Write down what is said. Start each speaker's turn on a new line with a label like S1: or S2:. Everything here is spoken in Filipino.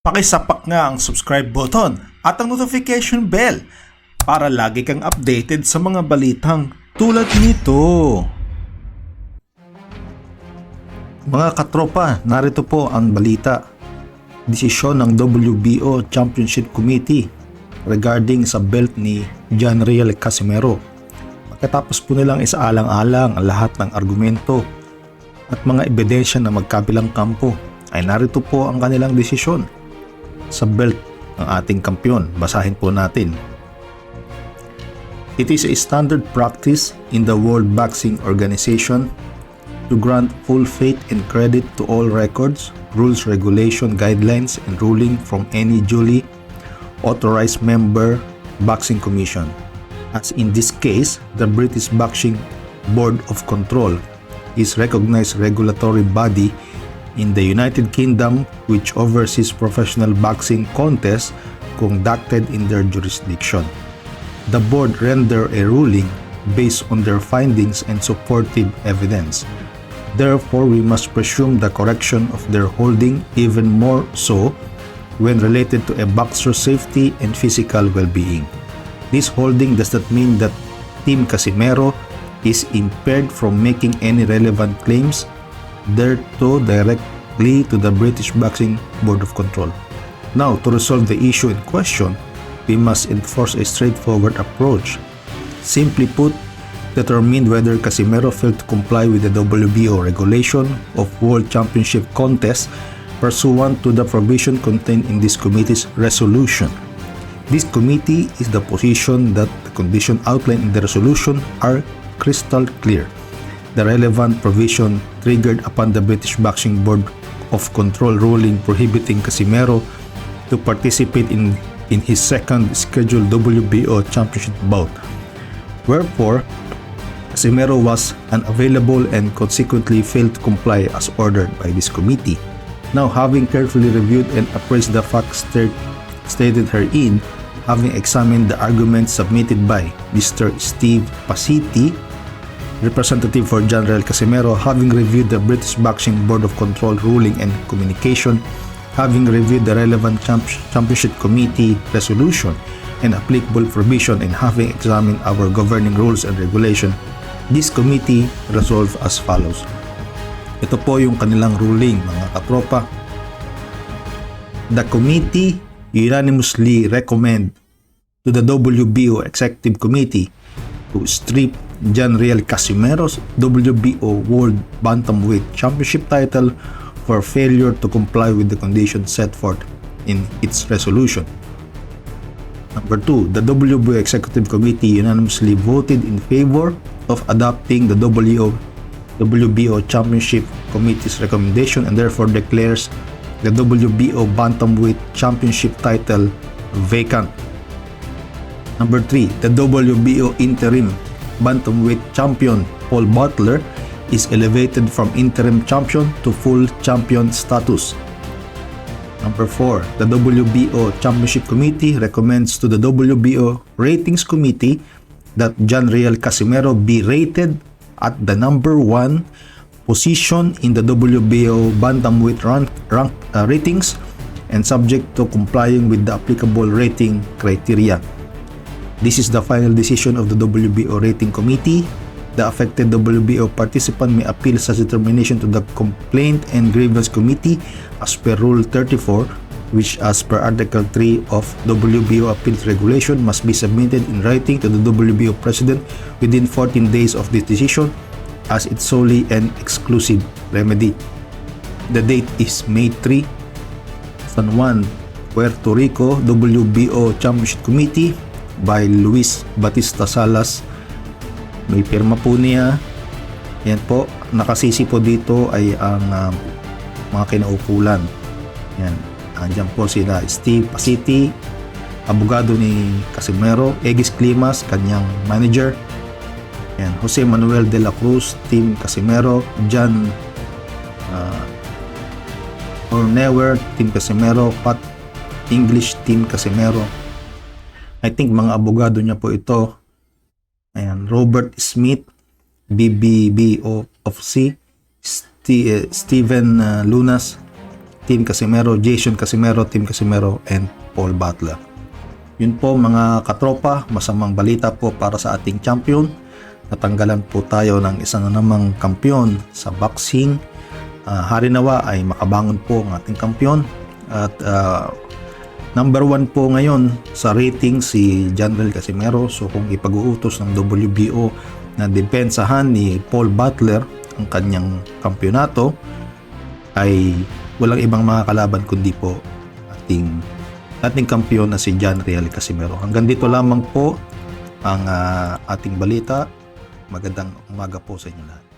S1: Pakisapak nga ang subscribe button at ang notification bell para lagi kang updated sa mga balitang tulad nito. Mga katropa, narito po ang balita. Desisyon ng WBO Championship Committee regarding sa belt ni John Riel Casimero. Pagkatapos po nilang isaalang-alang ang lahat ng argumento at mga ebidensya na magkabilang kampo, ay narito po ang kanilang desisyon sa belt ng ating kampiyon. Basahin po natin. It is a standard practice in the World Boxing Organization to grant full faith and credit to all records, rules, regulation, guidelines, and ruling from any duly authorized member boxing commission. As in this case, the British Boxing Board of Control is recognized regulatory body in the United Kingdom which oversees professional boxing contests conducted in their jurisdiction. The board render a ruling based on their findings and supportive evidence. Therefore, we must presume the correction of their holding, even more so when related to a boxer's safety and physical well-being. This holding does not mean that Team Casimero is impaired from making any relevant claims thereto directly to the British Boxing Board of Control. Now, to resolve the issue in question, we must enforce a straightforward approach. Simply put, determine whether Casimero failed to comply with the WBO regulation of World Championship contests pursuant to the provision contained in this committee's resolution. This committee is the position that the conditions outlined in the resolution are crystal clear. The relevant provision triggered upon the British Boxing Board of Control ruling prohibiting Casimero to participate in his second scheduled WBO championship bout. Wherefore, Casimero was unavailable and consequently failed to comply as ordered by this committee. Now, having carefully reviewed and appraised the facts stated herein, having examined the arguments submitted by Mr. Steve Pasiti, representative for John Riel Casimero, having reviewed the British Boxing Board of Control ruling and communication, having reviewed the relevant championship committee resolution and applicable provision, and having examined our governing rules and regulation, this committee resolved as follows. Ito po yung kanilang ruling, mga katropa. The committee unanimously recommend to the WBO Executive Committee to strip John Riel Casimero's WBO World Bantamweight Championship title for failure to comply with the conditions set forth in its resolution. Number 2, the WBO Executive Committee unanimously voted in favor of adopting the WBO Championship Committee's recommendation and therefore declares the WBO Bantamweight Championship title vacant. Number 3, the WBO interim Bantamweight champion Paul Butler is elevated from interim champion to full champion status. Number 4, the WBO Championship Committee recommends to the WBO Ratings Committee that John Riel Casimero be rated at the number 1 position in the WBO Bantamweight ratings and subject to complying with the applicable rating criteria. This is the final decision of the WBO Rating Committee. The affected WBO participant may appeal such determination to the Complaint and Grievance Committee as per Rule 34, which as per Article 3 of WBO Appeals Regulation must be submitted in writing to the WBO President within 14 days of this decision as it's solely an exclusive remedy. The date is May 3, San Juan, Puerto Rico, WBO Championship Committee by Luis Batista Salas. May pirma po niya. Yan po, nakasisi po dito ay ang mga kinaupulan. Yan, andyan po sila Steve Pasiti, abogado ni Casimero, Egis Climas, kanyang manager. Yan, Jose Manuel de la Cruz, Team Casimero, John Ornewer, Team Casimero, Pat English, Team Casimero. I think mga abogado niya po ito. Ayan, Robert Smith, BBBO of C, Steven Lunas, Team Casimero, Jason Casimero, Team Casimero, and Paul Butler. Yun po mga katropa, masamang balita po para sa ating champion. Natanggalan po tayo ng isa na namang kampiyon sa boxing. Hari nawa ay makabangon po ang ating kampiyon. At number 1 po ngayon sa rating si John Riel Casimero. So kung ipag-uutos ng WBO na depensahan ni Paul Butler ang kanyang kampyonato, ay walang ibang mga kalaban kundi po ating kampiyon na si John Riel Casimero. Hanggang dito lamang po ang ating balita. Magandang umaga po sa inyo lahat.